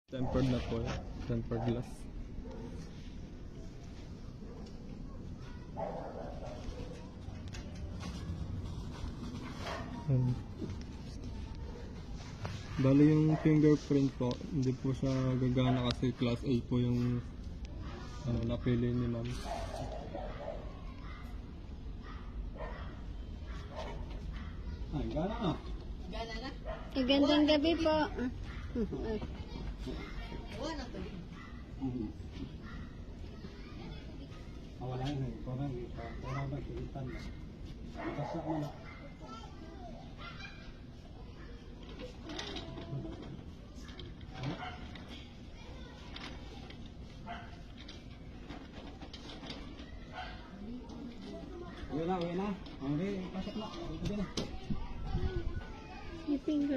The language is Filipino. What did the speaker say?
Tempered na po. Tempered glass. Bali yung fingerprint po, hindi po siya gagana kasi class A po yung napili ni ma'am. Ay, gana na. Gana na? Magandang gabi po. Wala to. Wala yun. Parang ba, kilitan na. Kasak mo na. Uwi na. Okay, pasok na. Uwi na.